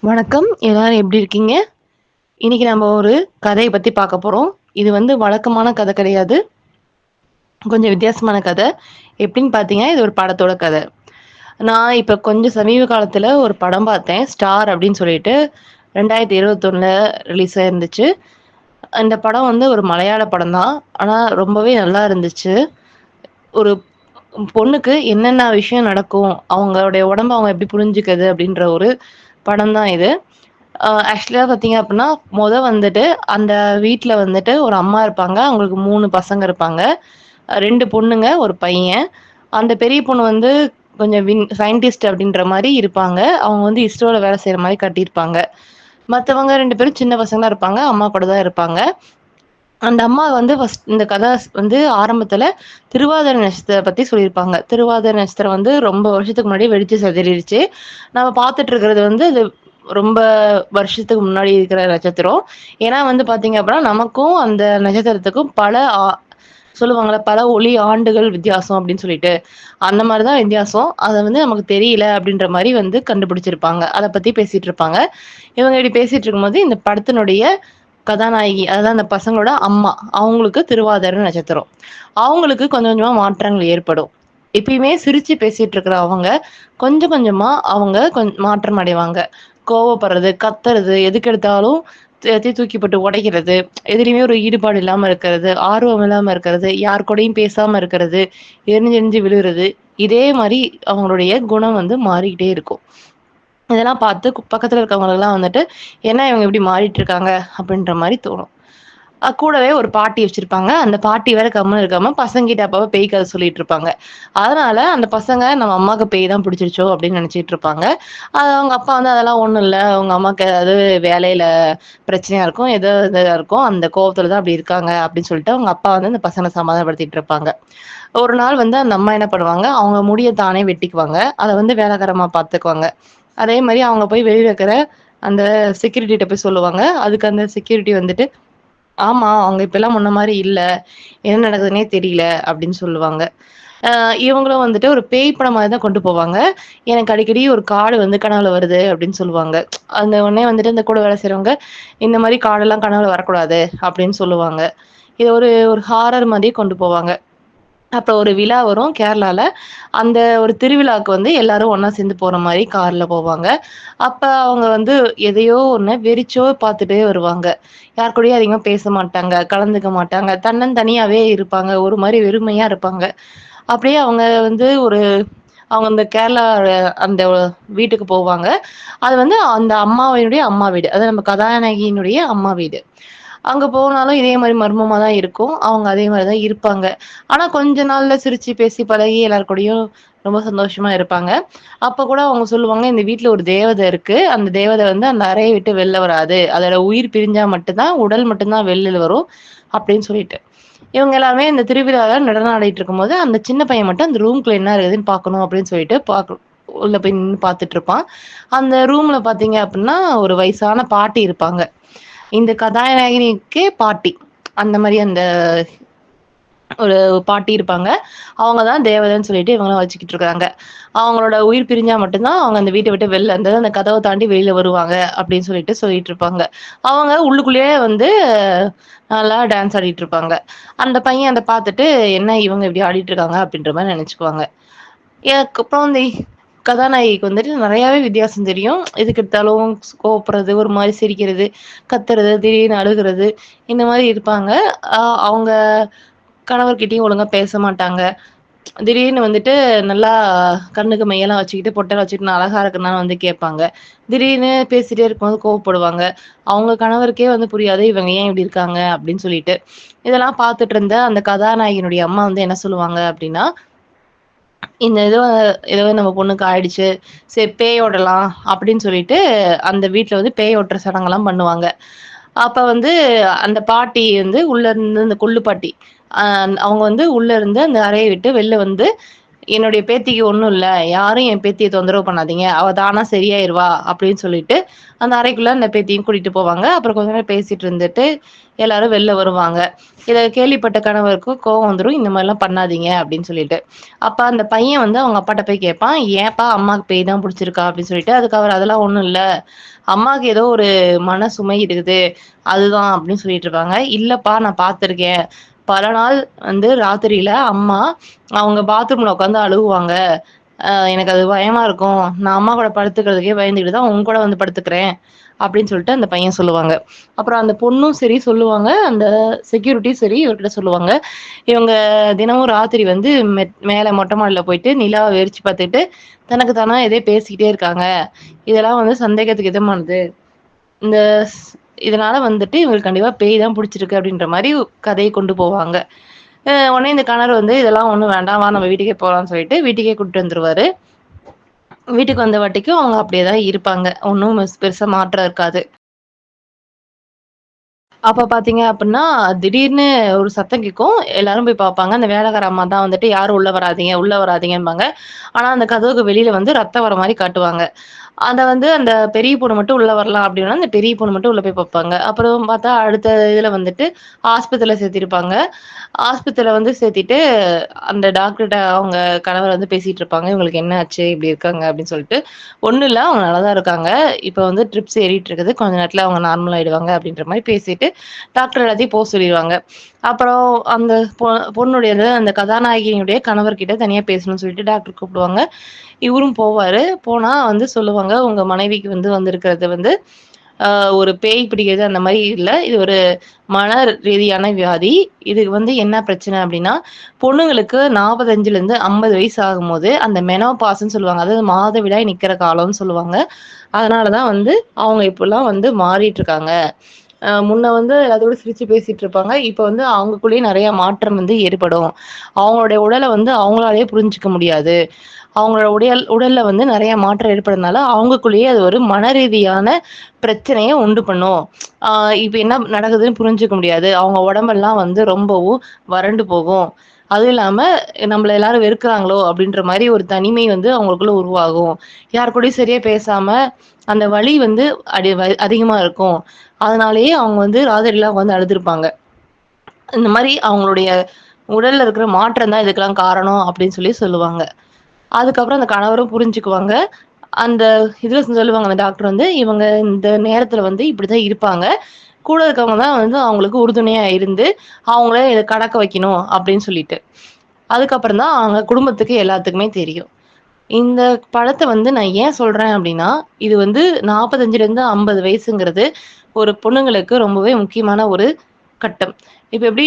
வணக்கம். எல்லாரும் எப்படி இருக்கீங்க? இன்னைக்கு நம்ம ஒரு கதைய பத்தி பார்க்க போறோம். இது வழக்கமான கதை கிடையாது. கொஞ்சம் வித்தியாசமான கதை. எப்படின்னு பார்த்தீங்கன்னா, இது ஒரு படத்தோட கதை. நான் இப்ப கொஞ்சம் சமீப காலத்துல ஒரு படம் பார்த்தேன். ஸ்டார் அப்படின்னு சொல்லிட்டு 2021ல ரிலீஸ் ஆயிருந்துச்சு. இந்த படம் ஒரு மலையாள படம் தான். ஆனா ரொம்பவே நல்லா இருந்துச்சு. ஒரு பொண்ணுக்கு என்னென்ன விஷயம் நடக்கும், அவங்களுடைய உடம்ப அவங்க எப்படி புரிஞ்சுக்கிறது அப்படின்ற ஒரு படம் தான் இது. ஆக்சுவலா பார்த்தீங்க அப்டின்னா, அந்த வீட்ல ஒரு அம்மா இருப்பாங்க. அவங்களுக்கு 3 பசங்க இருப்பாங்க. 2 பொண்ணுங்க, 1 பையன். அந்த பெரிய பொண்ணு கொஞ்சம் சயின்டிஸ்ட் அப்டின்ற மாரி இருப்பாங்க. அவங்க இஸ்ரோல வேலை செய்ற மாரி காட்டியிருப்பாங்க. மத்தவங்க 2 பேரும் சின்ன பசங்களா இருப்பாங்க. அம்மா கூட தான் இருப்பாங்க. அந்த அம்மா ஃபர்ஸ்ட் இந்த கதை ஆரம்பத்துல திருவாதிரை நட்சத்திரத்த பத்தி சொல்லியிருப்பாங்க. திருவாதிரை நட்சத்திரம் ரொம்ப வருஷத்துக்கு முன்னாடி வெடிச்சு சிதறிருச்சு. நம்ம பார்த்துட்டு இருக்கிறது அது ரொம்ப வருஷத்துக்கு முன்னாடி இருக்கிற நட்சத்திரம். ஏன்னா பார்த்தீங்க அப்படின்னா, நமக்கும் அந்த நட்சத்திரத்துக்கும் சொல்லுவாங்கல்ல, பல ஒளி ஆண்டுகள் வித்தியாசம் அப்படின்னு சொல்லிட்டு. அந்த மாரி தான் வித்தியாசம். அத நமக்கு தெரியல அப்படின்ற மாரி கண்டுபிடிச்சிருப்பாங்க. அத பத்தி பேசிட்டு இருப்பாங்க. இவங்க இப்படி பேசிட்டு இருக்கும்போது, இந்த படத்தினுடைய கதாநாயகி, அதாவது அந்த பசங்களோட அம்மா, அவங்களுக்கு திருவாதிரை நட்சத்திரம். அவங்களுக்கு கொஞ்சம் கொஞ்சமா மாற்றங்கள் ஏற்படும். எப்பயுமே சிரிச்சு பேசிட்டு இருக்கிற அவங்க, கொஞ்சம் கொஞ்சமா அவங்க மாற்றம் அடைவாங்க. கோவப்படுறது, கத்துறது, எதுக்கெடுத்தாலும் எல்லாத்தையும் தூக்கி போட்டு உடைக்கிறது, எதுலயுமே ஒரு ஈடுபாடு இல்லாம இருக்கிறது, ஆர்வம் இல்லாம இருக்கிறது, யார் கூடயும் பேசாம இருக்கிறது, எரிஞ்சு எரிஞ்சு விழுறது, இதே மாரி அவங்களுடைய குணம் மாறிக்கிட்டே இருக்கும். இதெல்லாம் பார்த்து பக்கத்துல இருக்கவங்களுக்கெல்லாம் "என்ன இவங்க இப்படி மாறிட்டு இருக்காங்க?" அப்படின்ற மாரி தோணும். கூடவே ஒரு பாட்டி வச்சிருப்பாங்க. அந்த பாட்டி வேற கம்முனு இருக்காம பசங்கிட்ட அப்பப்ப பேய் கதை சொல்லிட்டு இருப்பாங்க. அதனால அந்த பசங்க நம்ம அம்மாக்கு பேய் தான் பிடிச்சிருச்சோ அப்படின்னு நினைச்சிட்டு இருப்பாங்க. அவங்க அப்பா அதெல்லாம் ஒண்ணும் இல்ல. உங்க அம்மாக்கு ஏதாவது வேலையில பிரச்சனையா இருக்கும். ஏதோ இதா இருக்கும். அந்த கோவத்துல தான் அப்படி இருக்காங்க அப்படின்னு சொல்லிட்டு அவங்க அப்பா அந்த பசங்கள சமாதானப்படுத்திட்டு இருப்பாங்க. ஒரு நாள் அந்த அம்மா என்ன பண்ணுவாங்க, அவங்க முடிய தானே வெட்டிக்குவாங்க. அத வேலைக்காரம்மா பார்த்துக்குவாங்க. அதே மாரி அவங்க போய் வெளியில இருக்கிற அந்த செக்யூரிட்டிட்ட போய் சொல்லுவாங்க. அதுக்கு அந்த செக்யூரிட்டி ஆமா. அவங்க இப்பலாம் முன்ன மாரி இல்ல. என்ன நடக்குதுன்னே தெரியல அப்படின்னு சொல்லுவாங்க. இவங்களும் ஒரு பேய் படம் மாரி தான் கொண்டு போவாங்க. எனக்கு அடிக்கடி ஒரு காடு கனவுல வருது அப்படின்னு சொல்லுவாங்க. அந்த உடனே அந்த கூட வேலை செய்றவங்க, இந்த மாரி காடெல்லாம் கனவுல வரக்கூடாது அப்படின்னு சொல்லுவாங்க. இது ஒரு ஒரு ஹாரர் மாரியே கொண்டு போவாங்க. அப்புறம் ஒரு விழா வரும் கேரளால. அந்த ஒரு திருவிழாவுக்கு எல்லாரும் ஒண்ணா சேர்ந்து போற மாரி கார்ல போவாங்க. அப்ப அவங்க எதையோ ஒண்ண வெறிச்சோ பார்த்துட்டே வருவாங்க. யார் கூடயும் அதிகமா பேச மாட்டாங்க, கலந்துக்க மாட்டாங்க. தன்னந்தனியாவே இருப்பாங்க. ஒரு மாரி வெறுமையா இருப்பாங்க. அப்படியே அவங்க ஒரு அவங்க அந்த கேரளா அந்த வீட்டுக்கு போவாங்க. அது அந்த அம்மாவினுடைய அம்மா வீடு. அதாவது நம்ம கதாநாயகியினுடைய அம்மா வீடு. அங்க போனாலும் இதே மாரி மர்மமா தான் இருக்கும். அவங்க அதே மாரி தான் இருப்பாங்க. ஆனா கொஞ்ச நாள்ல சிரிச்சு, பேசி, பழகி எல்லார் கூடயும் ரொம்ப சந்தோஷமா இருப்பாங்க. அப்ப கூட அவங்க சொல்லுவாங்க, "இந்த வீட்ல ஒரு தேவதை இருக்கு. அந்த தேவதை அந்த அறைய விட்டு வெளில வராது. அதோட உயிர் பிரிஞ்சா மட்டும் தான், உடல் மட்டும் தான் வெளில வரும்." அப்படின்னு சொல்லிட்டு. இவங்க எல்லாருமே இந்த திருவிழால நடனம் ஆடிட்டு இருக்கும்போது, அந்த சின்ன பையன் மட்டும் அந்த ரூம்குள்ள என்ன இருக்குதுன்னு பார்க்கணும் அப்படின்னு சொல்லிட்டு உள்ள போய் நின்னு பார்த்துட்டு இருப்பான். அந்த ரூம்ல பார்த்தீங்க அப்படின்னா, ஒரு வயசான பாட்டி இருப்பாங்க. இந்த கதாநாயகினிக்கே பாட்டி. அந்த மாரி ஒரு பாட்டி இருப்பாங்க. அவங்க தான் தேவதைன்னு சொல்லிட்டு இவங்கலாம் வச்சுக்கிட்டு இருக்காங்க. அவங்களோட உயிர் பிரிஞ்சா மட்டும் தான் அவங்க அந்த வீட்ட விட்டு வெளில அந்த கதவ தாண்டி வெளில வருவாங்க அப்படின்னு சொல்லிட்டு இருப்பாங்க. அவங்க உள்ளுக்குள்ளேயே நல்லா டான்ஸ் ஆடிட்டு இருப்பாங்க. அந்த பையன் அத பார்த்துட்டு, "என்ன இவங்க இப்படி ஆடிட்டு இருக்காங்க?" அப்படின்ற மாரி நெனச்சுக்குவாங்க. அதுக்கப்புறம் அந்த கதாநாயகிக்கு நெறையாவே வித்தியாசம் தெரியும். எதுக்கு எடுத்தாலும் கோவப்படுறது, ஒரு மாரி சிரிக்கிறது, கத்துறது, திடீர்னு அழுகுறது, இந்த மாரி இருப்பாங்க. அவங்க கணவர்கிட்டயும் ஒழுங்கா பேச மாட்டாங்க. திடீர்னு நல்லா கண்ணுக்கு மையெல்லாம் வச்சுக்கிட்டு, பொட்டெல்லாம் வச்சுக்கிட்டு நான் அழகா இருக்கனான்னு கேட்பாங்க. திடீர்னு பேசிட்டே இருக்கும்போது கோவப்படுவாங்க. அவங்க கணவருக்கே புரியாது, இவங்க ஏன் இப்படி இருக்காங்க அப்படின்னு சொல்லிட்டு. இதெல்லாம் பார்த்துட்டு இருந்த அந்த கதாநாயகியினுடைய அம்மா என்ன சொல்லுவாங்க அப்படின்னா, இந்த ஏதோ நம்ம பொண்ணுக்கு ஆயிடுச்சு. சரி பேய் ஓட்டலாம் அப்படின்னு சொல்லிட்டு, அந்த வீட்ல பேய் ஓட்டுற சடங்கெல்லாம் பண்ணுவாங்க. அப்ப அந்த பாட்டி உள்ள இருந்து அந்த கொள்ளு பாட்டி. அ அவங்க உள்ள இருந்து அந்த அறைய விட்டு வெளில என்னுடைய பேத்திக்கு ஒண்ணும் இல்ல. யாரும் என் பேத்திய தொந்தரவு பண்ணாதீங்க. அவ தானா சரியாயிருவா அப்படின்னு சொல்லிட்டு, அந்த அறைக்குள்ள அந்த பேத்தியும் கூட்டிட்டு போவாங்க. அப்புறம் கொஞ்ச நேரம் பேசிட்டு இருந்துட்டு, எல்லாரும் வெளில வருவாங்க. இத கேள்விப்பட்ட கணவருக்கு கோவம் வந்துரும். இந்த மாரிலாம் பண்ணாதீங்க அப்படின்னு சொல்லிட்டு. அப்ப அந்த பையன் வந்து அவங்க அப்பாட்ட போய் கேட்பான். "ஏன்ப்பா அம்மாக்கு பேய் தான் புடிச்சிருக்கா?" அப்படின்னு சொல்லிட்டு. அதுக்கு அவரு "அதெல்லாம் ஒண்ணும் இல்ல. அம்மாக்கு ஏதோ ஒரு மன சுமை இருக்குது. அதுதான்" அப்படின்னு சொல்லிட்டு இருப்பாங்க. "இல்லப்பா நான் பார்த்துருக்கேன். பல நாள் வந்து ராத்திரியில அம்மா அவங்க பாத்ரூம்ல உட்காந்து அழுவுவாங்க. எனக்கு அது பயமா இருக்கும். நான் அம்மா கூட படுத்துக்கிறதுக்கே பயந்துகிட்டு தான் உன் கூட வந்து படுத்துக்கிறேன்." அப்படின்னு சொல்லிட்டு அந்த பையன் சொல்லுவாங்க. அப்புறம் அந்த பொண்ணும் சரி சொல்லுவாங்க. அந்த செக்யூரிட்டியும் சரி இவர்கிட்ட சொல்லுவாங்க. இவங்க தினமும் ராத்திரி வந்து மேல மொட்டை மாடில போயிட்டு நிலாவ வெறிச்சு பார்த்துட்டு, தனக்கு தானா ஏதோ பேசிக்கிட்டே இருக்காங்க. இதெல்லாம் வந்து சந்தேகத்துக்கு இதமானது. இந்த ஸ் இதனால வந்துட்டு இவங்களுக்கு கண்டிப்பா பேய் தான் புடிச்சிருக்கு அப்படின்ற மாரி கதைய கொண்டு போவாங்க. உடனே இந்த கணவர் வந்து இதெல்லாம் ஒண்ணும் வேண்டாம். வா நம்ம வீட்டுக்கே போலாம்ன்னு சொல்லிட்டு வீட்டுக்கே கூட்டிட்டு வந்துருவாரு. வீட்டுக்கு வந்த வாட்டிக்கும் அவங்க அப்படியே தான் இருப்பாங்க. ஒண்ணும் பெருசா மாற்றம் இருக்காது. அப்ப பார்த்தீங்க அப்டின்னா, திடீர்னு ஒரு சத்தம் கேட்கும். எல்லாரும் போய் பார்ப்பாங்க. அந்த வேலைக்கார அம்மா தான் வந்துட்டு, "யாரும் உள்ள வராதீங்க, உள்ள வராதீங்கம்பாங்க." ஆனா, அந்த கதவுக்கு வெளியில வந்து ரத்தம் வர மாரி காட்டுவாங்க. அத வந்து அந்த பெரிய பொண்ணு மட்டும் உள்ள வரலாம் அப்டின்னா, அந்த பெரிய பொண்ணு மட்டும் உள்ள போய் பார்ப்பாங்க. அப்புறம் பார்த்தா, அடுத்த இதுல வந்துட்டு ஆஸ்பத்திரியில சேர்த்திருப்பாங்க. ஆஸ்பத்திரியில வந்து சேர்த்திட்டு, அந்த டாக்டர்ட்ட அவங்க கணவர் வந்து பேசிட்டு இருப்பாங்க. "இவங்களுக்கு என்ன ஆச்சு? இப்டி இருக்காங்க." அப்டின்னு சொல்லிட்டு. "ஒண்ணும் இல்ல. அவங்க நல்லா தான் இருக்காங்க. இப்ப வந்து ட்ரிப்ஸ் ஏறிட்டு இருக்குது. கொஞ்ச நேரத்துல அவங்க நார்மல் ஆயிடுவாங்க." அப்டின்ற மாரி பேசிட்டு, டாக்டர் எல்லாத்தையும் சொல்லிருவாங்க. அப்புறம் அந்த பொ பொண்ணுடைய அந்த கதாநாயகியினுடைய கணவர்கிட்ட தனியா பேசணும்னு சொல்லிட்டு டாக்டர் கூப்பிடுவாங்க. இவரும் போவாரு. போனா வந்து சொல்லுவாங்க, "உங்க மனைவிக்கு வந்து வந்திருக்கிறது வந்து அ ஒரு பேய் பிடிக்கிறது அந்த மாரி இல்ல. இது ஒரு மன ரீதியான வியாதி. இதுக்கு வந்து என்ன பிரச்சனை அப்டின்னா, பொண்ணுங்களுக்கு 45லேருந்து 50 வயசு ஆகும்போது, அந்த மெனோபாஸ்ன்னு சொல்லுவாங்க. அதாவது மாதவிடாய் நிக்கிற காலம்னு சொல்லுவாங்க. அதனால தான் வந்து அவங்க இப்படிலாம் வந்து மாறிட்டுருக்காங்க. முன்ன வந்து எல்லாத்தோட சிரிச்சு பேசிட்டு இருப்பாங்க. இப்ப வந்து அவங்களுக்குள்ளேயே நெறைய மாற்றம் வந்து ஏற்படும். அவங்களுடைய உடல வந்து அவங்களாலயே புரிஞ்சுக்க முடியாது. அவங்களோட உடல்ல வந்து நெறைய மாற்றம் ஏற்படுறதுனால, அவங்களுக்குள்ளேயே அது ஒரு மனரீதியான பிரச்சனைய உண்டு பண்ணும். ஆ இப்ப என்ன நடக்குதுன்னு புரிஞ்சுக்க முடியாது. அவங்க உடம்பெல்லாம் வந்து ரொம்பவும் வறண்டு போகும். அதுவும் இல்லாம நம்மள எல்லாரும் வெறுக்கிறாங்களோ! அப்டின்ற மாரி ஒரு தனிமை வந்து அவங்களுக்குள்ள உருவாகும். யார் கூடயும் சரியா பேசாம, அந்த வலி வந்து அதிகமா இருக்கும். அதனாலேயே அவங்க வந்து ராத்திரிலாம் உட்காந்து அழுதுருப்பாங்க. இந்த மாரி அவங்களுடைய உடல்ல இருக்கிற மாற்றம் தான் இதுக்கெல்லாம் காரணம் அப்டின்னு சொல்லுவாங்க. அதுக்கப்புறம் அந்த கணவரும் புரிஞ்சுக்குவாங்க. அந்த இதுல சொல்லுவாங்க அந்த டாக்டர் வந்து, இவங்க இந்த நேரத்துல வந்து இப்படிதான் இருப்பாங்க. கூட இருக்கவங்க தான் வந்து அவங்களுக்கு உறுதுணையா இருந்து, அவங்கள இத கடக்க வைக்கணும் அப்படின்னு சொல்லிட்டு. அதுக்கப்புறம் தான் அவங்க குடும்பத்துக்கு எல்லாத்துக்குமே தெரியும். இந்த படத்த வந்து நான் ஏன் சொல்றேன் அப்படின்னா, இது வந்து 45லேருந்து 50 வயசுங்கிறது ஒரு பொண்ணுங்களுக்கு ரொம்பவே முக்கியமான ஒரு கட்டம். இப்ப எப்படி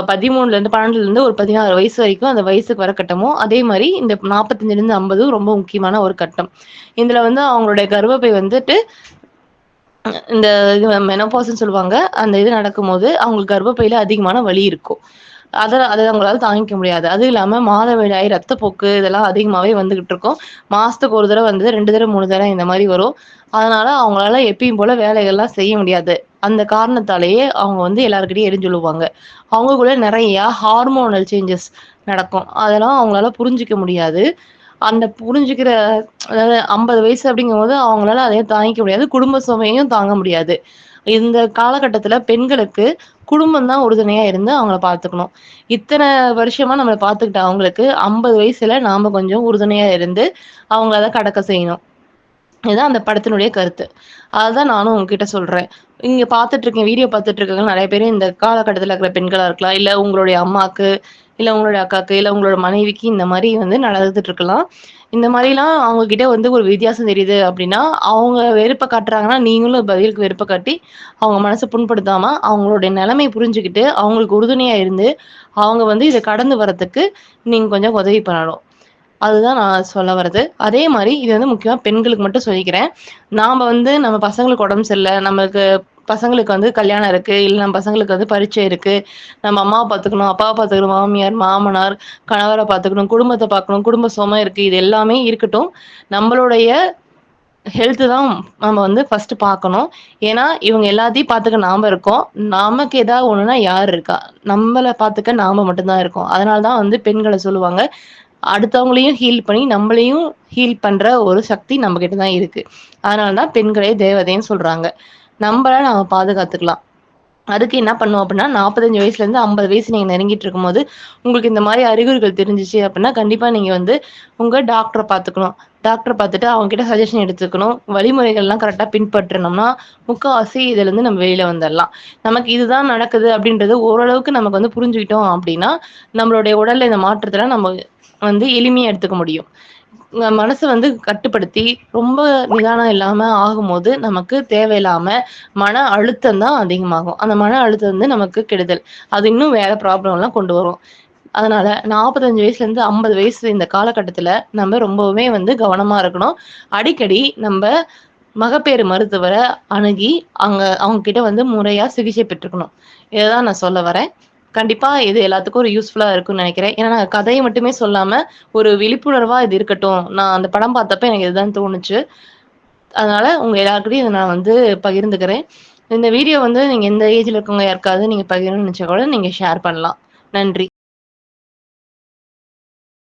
13லேருந்து 12லேருந்து ஒரு 16 வயசு வரைக்கும் அந்த வயசுக்கு வர கட்டமோ, அதே மாரி இந்த 45லேருந்து 50 ரொம்ப முக்கியமான ஒரு கட்டம். இதுல வந்து அவங்களுடைய கர்ப்பப்பை வந்துட்டு இந்த இது மெனோபாஸ்ன்னு சொல்லுவாங்க. அந்த இது நடக்கும்போது அவங்களுக்கு கர்ப்பப்பையில அதிகமான வலி இருக்கும். அத அவங்களால தாங்கிக்க முடியாது. அதுவும் இல்லாம மாதவிடாய், ரத்தப்போக்கு இதெல்லாம் அதிகமாவே வந்துகிட்டு இருக்கும். மாசத்துக்கு ஒரு தடவ வந்தது, 2 தடவ, 3 தடவ இந்த மாரி வரும். அதனால அவங்களால எப்பயும் போல வேலைகள்லாம் செய்ய முடியாது. அந்த காரணத்தாலேயே அவங்க வந்து எல்லார்கிட்டயும் எரிஞ்சொலுவாங்க. அவங்களுக்குள்ள நெறைய ஹார்மோனல் சேஞ்சஸ் நடக்கும். அதெல்லாம் அவங்களால புரிஞ்சுக்க முடியாது. அந்த புரிஞ்சுக்கிற அதாவது 50 வயசு அப்படிங்கும்போது அவங்களால அதையும் தாங்கிக்க முடியாது. குடும்ப சுமையும் தாங்க முடியாது. இந்த காலகட்டத்தில பெண்களுக்கு குடும்பம் தான் உறுதுணையா இருந்து அவங்கள பார்த்துக்கணும். இத்தன வருஷமா நம்மள பார்த்துக்கிட்ட அவங்களுக்கு 50 வயசுல நாம கொஞ்சம் உறுதுணையா இருந்து அவங்கள அத கடக்க செய்யணும். இதுதான் அந்த படத்தினுடைய கருத்து. அதுதான் நானும் உங்ககிட்ட சொல்றேன். இங்க வீடியோ பார்த்துட்டு இருக்கவங்க நெறைய பேரு இந்த காலகட்டத்தில இருக்கிற பெண்களா இருக்கலாம். இல்ல உங்களுடைய அம்மாக்கு, இல்ல உங்களுடைய அக்காக்கு, இல்ல உங்களோட மனைவிக்கு இந்த மாரி வந்து நடந்துட்டு இருக்கலாம். இந்த மாரிலாம் அவங்க கிட்ட வந்து ஒரு வித்தியாசம் தெரியுது அப்டின்னா, அவங்க வெறுப்ப காட்டுறாங்கன்னா, நீங்களும் பதிலுக்கு வெறுப்ப காட்டி, அவங்க மனச புண்படுத்தாம, அவங்களுடைய நெலைமைய புரிஞ்சுகிட்டு, அவங்களுக்கு உறுதுணையா இருந்து, அவங்க வந்து இத கடந்து வரதுக்கு நீங்க கொஞ்சம் உதவி பண்ணணும். அதுதான் நான் சொல்ல வர்றது. அதே மாரி இது வந்து முக்கியமா பெண்களுக்கு மட்டும் சொல்லிக்கிறேன். நாம வந்து நம்ம பசங்களுக்கு உடம்பு சரியில்ல, நமக்கு பசங்களுக்கு வந்து கல்யாணம் இருக்கு, இல்ல நம்ம பசங்களுக்கு வந்து பரீட்சை இருக்கு. நம்ம அம்மாவ பார்த்துக்கணும், அப்பாவ பார்த்துக்கணும், மாமியார், மாமனார், கணவர பார்த்துக்கணும், குடும்பத்த பார்க்கணும், குடும்ப சுமை இருக்கு. இது எல்லாமே இருக்கட்டும். நம்மளுடைய ஹெல்த் தான் நம்ம வந்து ஃபர்ஸ்ட் பார்க்கணும். ஏன்னா, இவங்க எல்லாத்தையும் பார்த்துக்க நாம இருக்கோம். நமக்கு ஏதாவது ஒண்ணுனா யார் இருக்கா? நம்மள பார்த்துக்க நாம மட்டும் தான் இருக்கோம். அதனால தான் வந்து பெண்கள சொல்லுவாங்க. அடுத்தவங்களையும் ஹீல் பண்ணி நம்மளையும் ஹீல் பண்ற ஒரு சக்தி நம்ம கிட்ட தான் இருக்கு. அதனால தான் பெண்களே தேவதைன்னு சொல்றாங்க. நம்மள நாம பாதுகாத்துக்கலாம். அதுக்கு என்ன பண்ணும் அப்படின்னா, 45 வயசுலேருந்து 50 வயசு நீங்க நெருங்கிட்டு இருக்கும்போது, உங்களுக்கு இந்த மாரி அறிகுறிகள் தெரிஞ்சுச்சு அப்படின்னா, கண்டிப்பா நீங்க வந்து உங்க டாக்டர பார்த்துக்கணும். டாக்டர பார்த்துட்டு அவங்க கிட்ட சஜஷன் எடுத்துக்கணும். வழிமுறைகள்லாம் கரெக்ட்டா பின்பற்றுனோம்னா, முக்காவாசி இதுலருந்து நம்ம வெளில வந்துரலாம். நமக்கு இதுதான் நடக்குது அப்படின்றது ஓரளவுக்கு நமக்கு வந்து புரிஞ்சுக்கிட்டோம் அப்படின்னா, நம்மளுடைய உடல்ல இந்த மாற்றத்தலாம் நம்ம வந்து எளிமையா எடுத்துக்க முடியும். மனச வந்து கட்டுப்படுத்தி, ரொம்ப நிதானம் இல்லாம ஆகும்போது, நமக்கு தேவையில்லாம மன அழுத்தம் தான் அதிகமாகும். அந்த மன அழுத்தம் வந்து நமக்கு கெடுதல். அது இன்னும் வேற ப்ராப்ளம்லாம் கொண்டு வரும். அதனால 45 வயசுலேருந்து 50 வயசு இந்த காலகட்டத்தில நம்ம ரொம்பவுமே வந்து கவனமா இருக்கணும். அடிக்கடி நம்ப மகப்பேறு மருத்துவர அணுகி, அவங்க கிட்ட வந்து முறையா சிகிச்சை பெற்றுக்கணும். இத தான் நான் சொல்ல வரேன். கண்டிப்பா இது எல்லாத்துக்கும் ஒரு யூஸ்ஃபுல்லா இருக்கும்னு நெனைக்கிறேன். ஏன்னா, நான் கதைய மட்டுமே சொல்லாம, ஒரு விழிப்புணர்வா இது இருக்கட்டும். நான் அந்த படம் பார்த்தப்ப எனக்கு இதுதான் தோணுச்சு. அதனால உங்க எல்லார்கிட்டயும் இத நான் வந்து பகிர்ந்துக்கிறேன். இந்த வீடியோ வந்து நீங்க எந்த ஏஜ்ல இருக்கவங்க யாருக்காவது நீங்க பகிரணும்னு நெனச்சா கூட நீங்க ஷேர் பண்ணலாம். நன்றி.